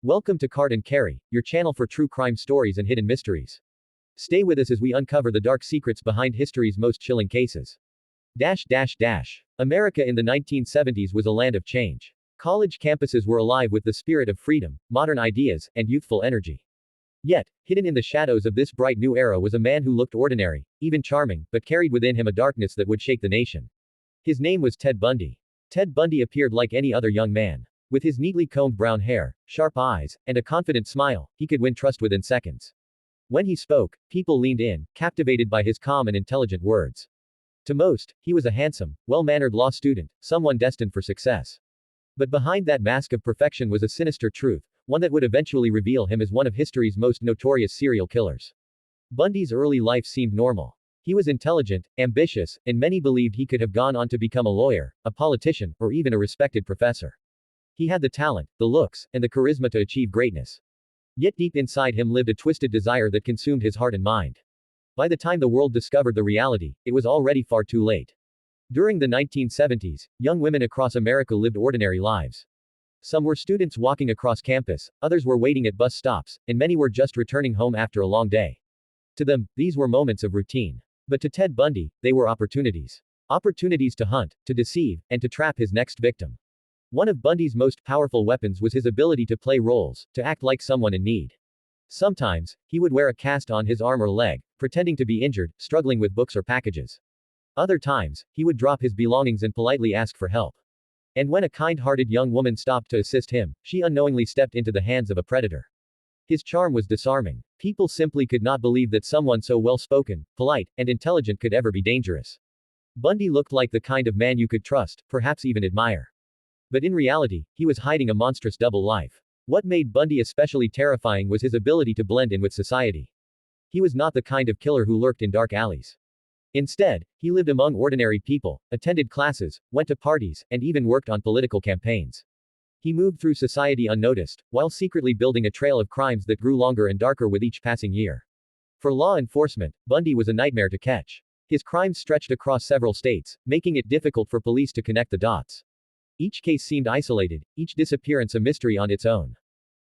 Welcome to Card and Carry, your channel for true crime stories and hidden mysteries. Stay with us as we uncover the dark secrets behind history's most chilling cases. America in the 1970s was a land of change. College campuses were alive with the spirit of freedom, modern ideas, and youthful energy. Yet, hidden in the shadows of this bright new era was a man who looked ordinary, even charming, but carried within him a darkness that would shake the nation. His name was Ted Bundy. Ted Bundy appeared like any other young man. With his neatly combed brown hair, sharp eyes, and a confident smile, he could win trust within seconds. When he spoke, people leaned in, captivated by his calm and intelligent words. To most, he was a handsome, well-mannered law student, someone destined for success. But behind that mask of perfection was a sinister truth, one that would eventually reveal him as one of history's most notorious serial killers. Bundy's early life seemed normal. He was intelligent, ambitious, and many believed he could have gone on to become a lawyer, a politician, or even a respected professor. He had the talent, the looks, and the charisma to achieve greatness. Yet deep inside him lived a twisted desire that consumed his heart and mind. By the time the world discovered the reality, it was already far too late. During the 1970s, young women across America lived ordinary lives. Some were students walking across campus, others were waiting at bus stops, and many were just returning home after a long day. To them, these were moments of routine. But to Ted Bundy, they were opportunities. Opportunities to hunt, to deceive, and to trap his next victim. One of Bundy's most powerful weapons was his ability to play roles, to act like someone in need. Sometimes, he would wear a cast on his arm or leg, pretending to be injured, struggling with books or packages. Other times, he would drop his belongings and politely ask for help. And when a kind-hearted young woman stopped to assist him, she unknowingly stepped into the hands of a predator. His charm was disarming. People simply could not believe that someone so well-spoken, polite, and intelligent could ever be dangerous. Bundy looked like the kind of man you could trust, perhaps even admire. But in reality, he was hiding a monstrous double life. What made Bundy especially terrifying was his ability to blend in with society. He was not the kind of killer who lurked in dark alleys. Instead, he lived among ordinary people, attended classes, went to parties, and even worked on political campaigns. He moved through society unnoticed, while secretly building a trail of crimes that grew longer and darker with each passing year. For law enforcement, Bundy was a nightmare to catch. His crimes stretched across several states, making it difficult for police to connect the dots. Each case seemed isolated, each disappearance a mystery on its own.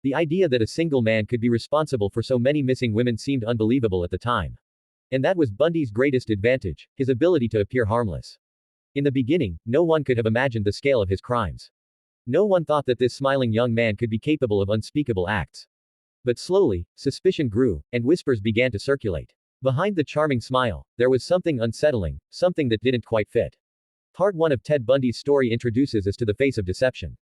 The idea that a single man could be responsible for so many missing women seemed unbelievable at the time. And that was Bundy's greatest advantage, his ability to appear harmless. In the beginning, no one could have imagined the scale of his crimes. No one thought that this smiling young man could be capable of unspeakable acts. But slowly, suspicion grew, and whispers began to circulate. Behind the charming smile, there was something unsettling, something that didn't quite fit. Part 1 of Ted Bundy's story introduces us to the face of deception.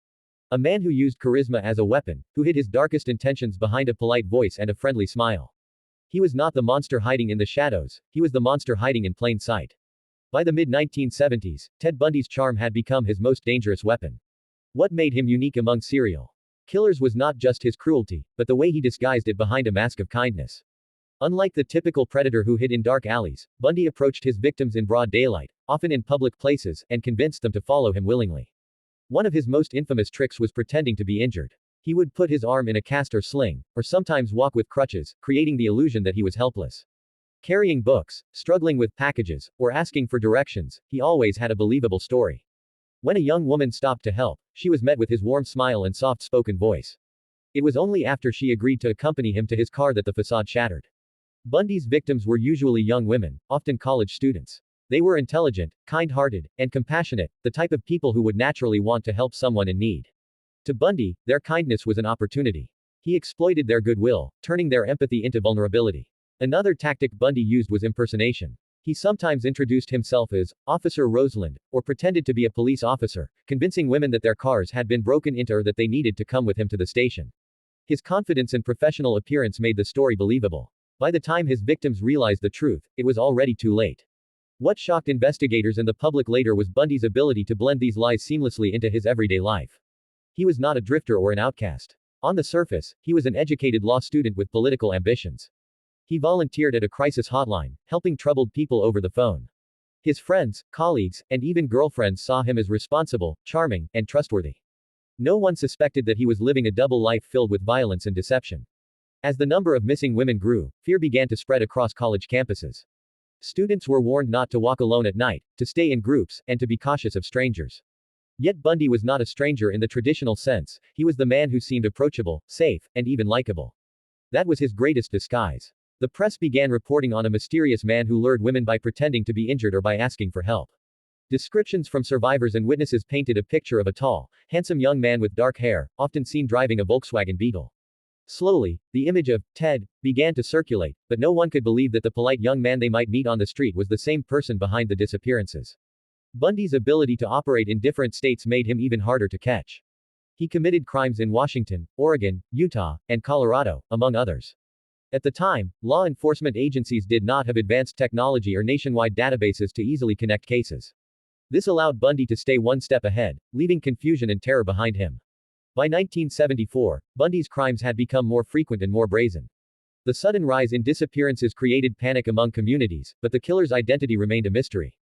A man who used charisma as a weapon, who hid his darkest intentions behind a polite voice and a friendly smile. He was not the monster hiding in the shadows, he was the monster hiding in plain sight. By the mid-1970s, Ted Bundy's charm had become his most dangerous weapon. What made him unique among serial killers was not just his cruelty, but the way he disguised it behind a mask of kindness. Unlike the typical predator who hid in dark alleys, Bundy approached his victims in broad daylight, often in public places, and convinced them to follow him willingly. One of his most infamous tricks was pretending to be injured. He would put his arm in a cast or sling, or sometimes walk with crutches, creating the illusion that he was helpless. Carrying books, struggling with packages, or asking for directions, he always had a believable story. When a young woman stopped to help, she was met with his warm smile and soft-spoken voice. It was only after she agreed to accompany him to his car that the facade shattered. Bundy's victims were usually young women, often college students. They were intelligent, kind-hearted, and compassionate, the type of people who would naturally want to help someone in need. To Bundy, their kindness was an opportunity. He exploited their goodwill, turning their empathy into vulnerability. Another tactic Bundy used was impersonation. He sometimes introduced himself as Officer Rosalind, or pretended to be a police officer, convincing women that their cars had been broken into or that they needed to come with him to the station. His confidence and professional appearance made the story believable. By the time his victims realized the truth, it was already too late. What shocked investigators and the public later was Bundy's ability to blend these lies seamlessly into his everyday life. He was not a drifter or an outcast. On the surface, he was an educated law student with political ambitions. He volunteered at a crisis hotline, helping troubled people over the phone. His friends, colleagues, and even girlfriends saw him as responsible, charming, and trustworthy. No one suspected that he was living a double life filled with violence and deception. As the number of missing women grew, fear began to spread across college campuses. Students were warned not to walk alone at night, to stay in groups, and to be cautious of strangers. Yet Bundy was not a stranger in the traditional sense, he was the man who seemed approachable, safe, and even likable. That was his greatest disguise. The press began reporting on a mysterious man who lured women by pretending to be injured or by asking for help. Descriptions from survivors and witnesses painted a picture of a tall, handsome young man with dark hair, often seen driving a Volkswagen Beetle. Slowly, the image of Ted began to circulate, but no one could believe that the polite young man they might meet on the street was the same person behind the disappearances. Bundy's ability to operate in different states made him even harder to catch. He committed crimes in Washington, Oregon, Utah, and Colorado, among others. At the time, law enforcement agencies did not have advanced technology or nationwide databases to easily connect cases. This allowed Bundy to stay one step ahead, leaving confusion and terror behind him. By 1974, Bundy's crimes had become more frequent and more brazen. The sudden rise in disappearances created panic among communities, but the killer's identity remained a mystery.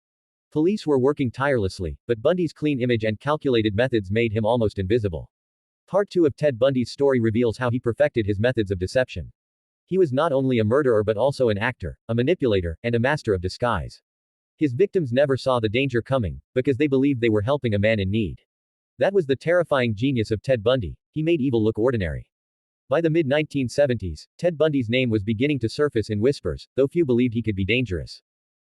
Police were working tirelessly, but Bundy's clean image and calculated methods made him almost invisible. Part 2 of Ted Bundy's story reveals how he perfected his methods of deception. He was not only a murderer but also an actor, a manipulator, and a master of disguise. His victims never saw the danger coming, because they believed they were helping a man in need. That was the terrifying genius of Ted Bundy, he made evil look ordinary. By the mid-1970s, Ted Bundy's name was beginning to surface in whispers, though few believed he could be dangerous.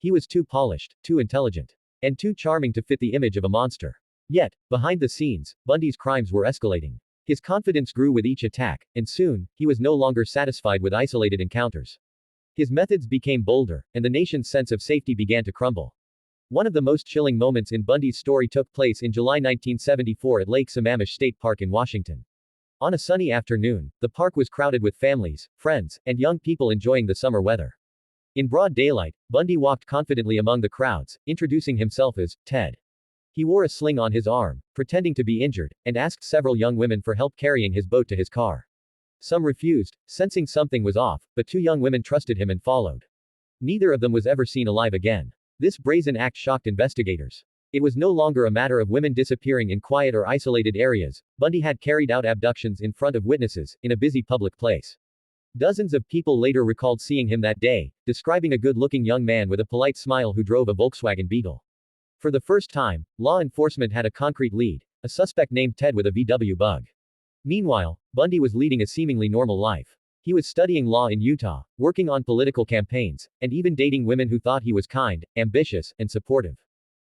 He was too polished, too intelligent, and too charming to fit the image of a monster. Yet, behind the scenes, Bundy's crimes were escalating. His confidence grew with each attack, and soon, he was no longer satisfied with isolated encounters. His methods became bolder, and the nation's sense of safety began to crumble. One of the most chilling moments in Bundy's story took place in July 1974 at Lake Sammamish State Park in Washington. On a sunny afternoon, the park was crowded with families, friends, and young people enjoying the summer weather. In broad daylight, Bundy walked confidently among the crowds, introducing himself as Ted. He wore a sling on his arm, pretending to be injured, and asked several young women for help carrying his boat to his car. Some refused, sensing something was off, but 2 young women trusted him and followed. Neither of them was ever seen alive again. This brazen act shocked investigators. It was no longer a matter of women disappearing in quiet or isolated areas. Bundy had carried out abductions in front of witnesses, in a busy public place. Dozens of people later recalled seeing him that day, describing a good-looking young man with a polite smile who drove a Volkswagen Beetle. For the first time, law enforcement had a concrete lead, a suspect named Ted with a VW Bug. Meanwhile, Bundy was leading a seemingly normal life. He was studying law in Utah, working on political campaigns, and even dating women who thought he was kind, ambitious, and supportive.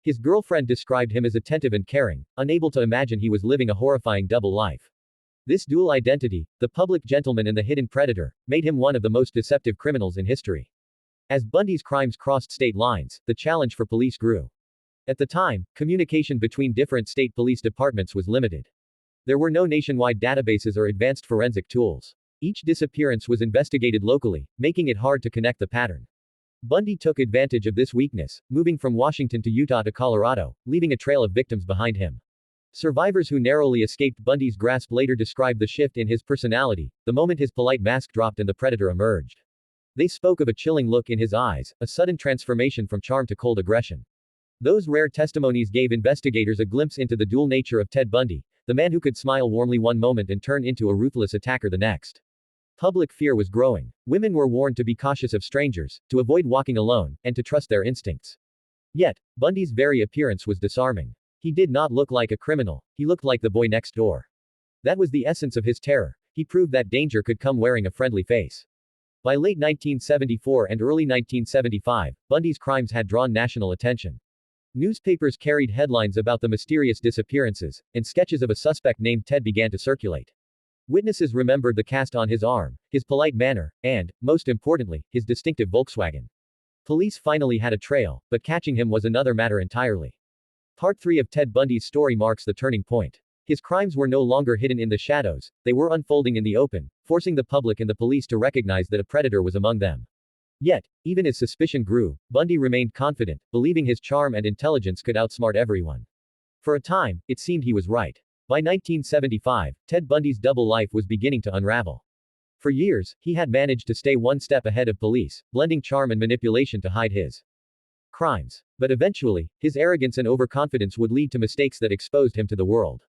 His girlfriend described him as attentive and caring, unable to imagine he was living a horrifying double life. This dual identity, the public gentleman and the hidden predator, made him one of the most deceptive criminals in history. As Bundy's crimes crossed state lines, the challenge for police grew. At the time, communication between different state police departments was limited. There were no nationwide databases or advanced forensic tools. Each disappearance was investigated locally, making it hard to connect the pattern. Bundy took advantage of this weakness, moving from Washington to Utah to Colorado, leaving a trail of victims behind him. Survivors who narrowly escaped Bundy's grasp later described the shift in his personality, the moment his polite mask dropped and the predator emerged. They spoke of a chilling look in his eyes, a sudden transformation from charm to cold aggression. Those rare testimonies gave investigators a glimpse into the dual nature of Ted Bundy, the man who could smile warmly one moment and turn into a ruthless attacker the next. Public fear was growing. Women were warned to be cautious of strangers, to avoid walking alone, and to trust their instincts. Yet, Bundy's very appearance was disarming. He did not look like a criminal, he looked like the boy next door. That was the essence of his terror. He proved that danger could come wearing a friendly face. By late 1974 and early 1975, Bundy's crimes had drawn national attention. Newspapers carried headlines about the mysterious disappearances, and sketches of a suspect named Ted began to circulate. Witnesses remembered the cast on his arm, his polite manner, and, most importantly, his distinctive Volkswagen. Police finally had a trail, but catching him was another matter entirely. Part 3 of Ted Bundy's story marks the turning point. His crimes were no longer hidden in the shadows, they were unfolding in the open, forcing the public and the police to recognize that a predator was among them. Yet, even as suspicion grew, Bundy remained confident, believing his charm and intelligence could outsmart everyone. For a time, it seemed he was right. By 1975, Ted Bundy's double life was beginning to unravel. For years, he had managed to stay one step ahead of police, blending charm and manipulation to hide his crimes. But eventually, his arrogance and overconfidence would lead to mistakes that exposed him to the world.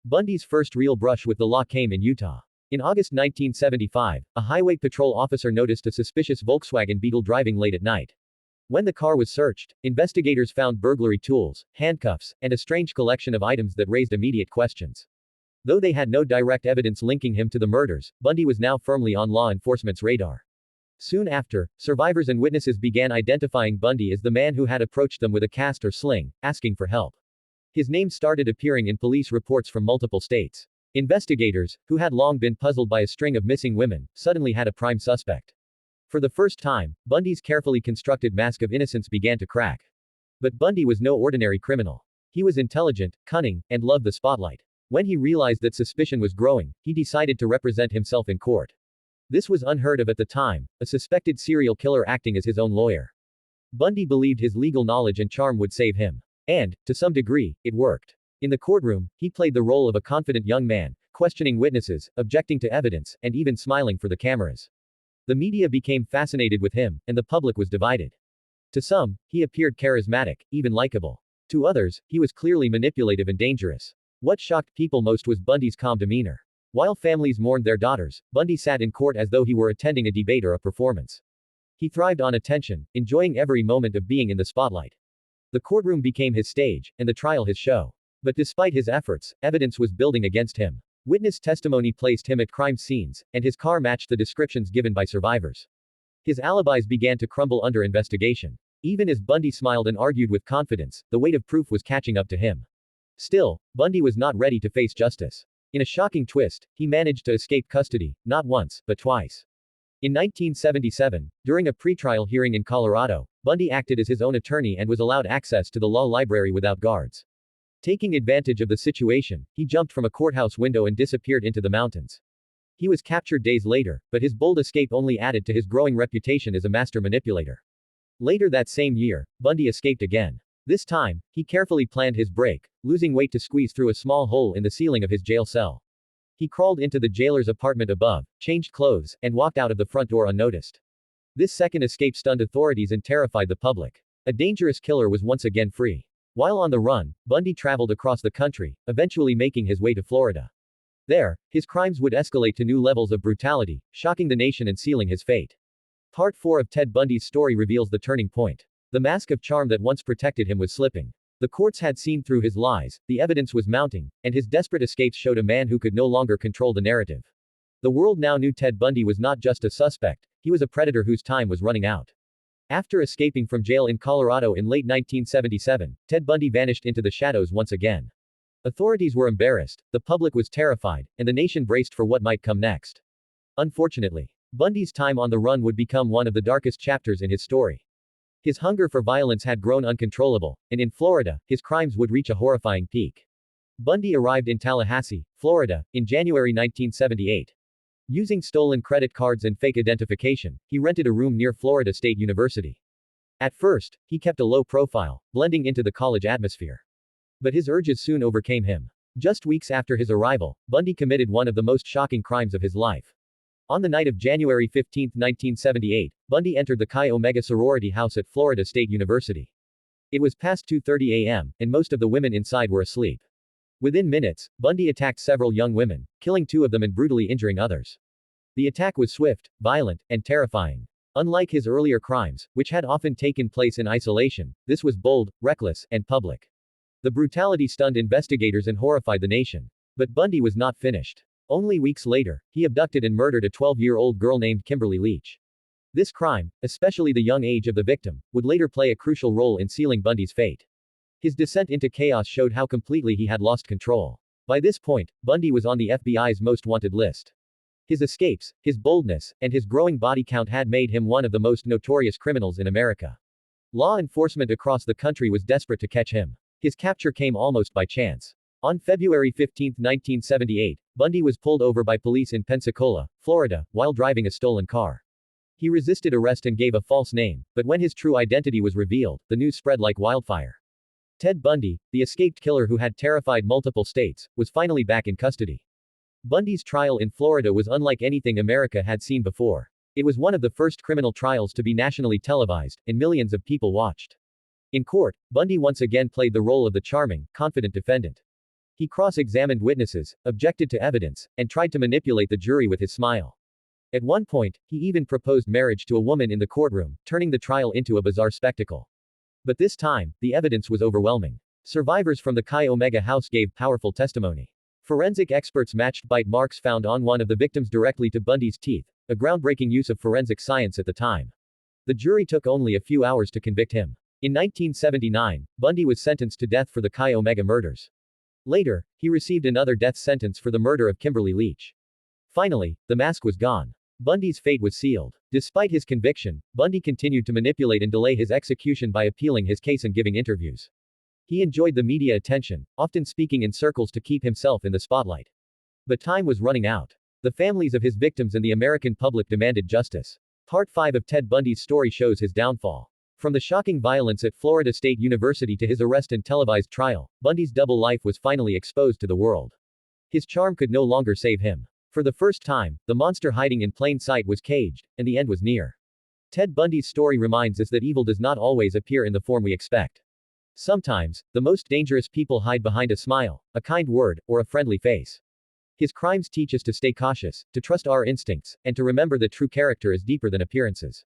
Bundy's first real brush with the law came in Utah. In August 1975, a highway patrol officer noticed a suspicious Volkswagen Beetle driving late at night. When the car was searched, investigators found burglary tools, handcuffs, and a strange collection of items that raised immediate questions. Though they had no direct evidence linking him to the murders, Bundy was now firmly on law enforcement's radar. Soon after, survivors and witnesses began identifying Bundy as the man who had approached them with a cast or sling, asking for help. His name started appearing in police reports from multiple states. Investigators, who had long been puzzled by a string of missing women, suddenly had a prime suspect. For the first time, Bundy's carefully constructed mask of innocence began to crack. But Bundy was no ordinary criminal. He was intelligent, cunning, and loved the spotlight. When he realized that suspicion was growing, he decided to represent himself in court. This was unheard of at the time, a suspected serial killer acting as his own lawyer. Bundy believed his legal knowledge and charm would save him. And, to some degree, it worked. In the courtroom, he played the role of a confident young man, questioning witnesses, objecting to evidence, and even smiling for the cameras. The media became fascinated with him, and the public was divided. To some, he appeared charismatic, even likable. To others, he was clearly manipulative and dangerous. What shocked people most was Bundy's calm demeanor. While families mourned their daughters, Bundy sat in court as though he were attending a debate or a performance. He thrived on attention, enjoying every moment of being in the spotlight. The courtroom became his stage, and the trial his show. But despite his efforts, evidence was building against him. Witness testimony placed him at crime scenes, and his car matched the descriptions given by survivors. His alibis began to crumble under investigation. Even as Bundy smiled and argued with confidence, the weight of proof was catching up to him. Still, Bundy was not ready to face justice. In a shocking twist, he managed to escape custody, not once, but twice. In 1977, during a pretrial hearing in Colorado, Bundy acted as his own attorney and was allowed access to the law library without guards. Taking advantage of the situation, he jumped from a courthouse window and disappeared into the mountains. He was captured days later, but his bold escape only added to his growing reputation as a master manipulator. Later that same year, Bundy escaped again. This time, he carefully planned his break, losing weight to squeeze through a small hole in the ceiling of his jail cell. He crawled into the jailer's apartment above, changed clothes, and walked out of the front door unnoticed. This second escape stunned authorities and terrified the public. A dangerous killer was once again free. While on the run, Bundy traveled across the country, eventually making his way to Florida. There, his crimes would escalate to new levels of brutality, shocking the nation and sealing his fate. Part 4 of Ted Bundy's story reveals the turning point. The mask of charm that once protected him was slipping. The courts had seen through his lies, the evidence was mounting, and his desperate escapes showed a man who could no longer control the narrative. The world now knew Ted Bundy was not just a suspect, he was a predator whose time was running out. After escaping from jail in Colorado in late 1977, Ted Bundy vanished into the shadows once again. Authorities were embarrassed, the public was terrified, and the nation braced for what might come next. Unfortunately, Bundy's time on the run would become one of the darkest chapters in his story. His hunger for violence had grown uncontrollable, and in Florida, his crimes would reach a horrifying peak. Bundy arrived in Tallahassee, Florida, in January 1978. Using stolen credit cards and fake identification, he rented a room near Florida State University. At first, he kept a low profile, blending into the college atmosphere. But his urges soon overcame him. Just weeks after his arrival, Bundy committed one of the most shocking crimes of his life. On the night of January 15, 1978, Bundy entered the Chi Omega sorority house at Florida State University. It was past 2:30 a.m., and most of the women inside were asleep. Within minutes, Bundy attacked several young women, killing 2 of them and brutally injuring others. The attack was swift, violent, and terrifying. Unlike his earlier crimes, which had often taken place in isolation, this was bold, reckless, and public. The brutality stunned investigators and horrified the nation. But Bundy was not finished. Only weeks later, he abducted and murdered a 12-year-old girl named Kimberly Leach. This crime, especially the young age of the victim, would later play a crucial role in sealing Bundy's fate. His descent into chaos showed how completely he had lost control. By this point, Bundy was on the FBI's most wanted list. His escapes, his boldness, and his growing body count had made him one of the most notorious criminals in America. Law enforcement across the country was desperate to catch him. His capture came almost by chance. On February 15, 1978, Bundy was pulled over by police in Pensacola, Florida, while driving a stolen car. He resisted arrest and gave a false name, but when his true identity was revealed, the news spread like wildfire. Ted Bundy, the escaped killer who had terrified multiple states, was finally back in custody. Bundy's trial in Florida was unlike anything America had seen before. It was one of the first criminal trials to be nationally televised, and millions of people watched. In court, Bundy once again played the role of the charming, confident defendant. He cross-examined witnesses, objected to evidence, and tried to manipulate the jury with his smile. At one point, he even proposed marriage to a woman in the courtroom, turning the trial into a bizarre spectacle. But this time, the evidence was overwhelming. Survivors from the Chi Omega house gave powerful testimony. Forensic experts matched bite marks found on one of the victims directly to Bundy's teeth, a groundbreaking use of forensic science at the time. The jury took only a few hours to convict him. In 1979, Bundy was sentenced to death for the Chi Omega murders. Later, he received another death sentence for the murder of Kimberly Leach. Finally, the mask was gone. Bundy's fate was sealed. Despite his conviction, Bundy continued to manipulate and delay his execution by appealing his case and giving interviews. He enjoyed the media attention, often speaking in circles to keep himself in the spotlight. But time was running out. The families of his victims and the American public demanded justice. Part 5 of Ted Bundy's story shows his downfall. From the shocking violence at Florida State University to his arrest and televised trial, Bundy's double life was finally exposed to the world. His charm could no longer save him. For the first time, the monster hiding in plain sight was caged, and the end was near. Ted Bundy's story reminds us that evil does not always appear in the form we expect. Sometimes, the most dangerous people hide behind a smile, a kind word, or a friendly face. His crimes teach us to stay cautious, to trust our instincts, and to remember that true character is deeper than appearances.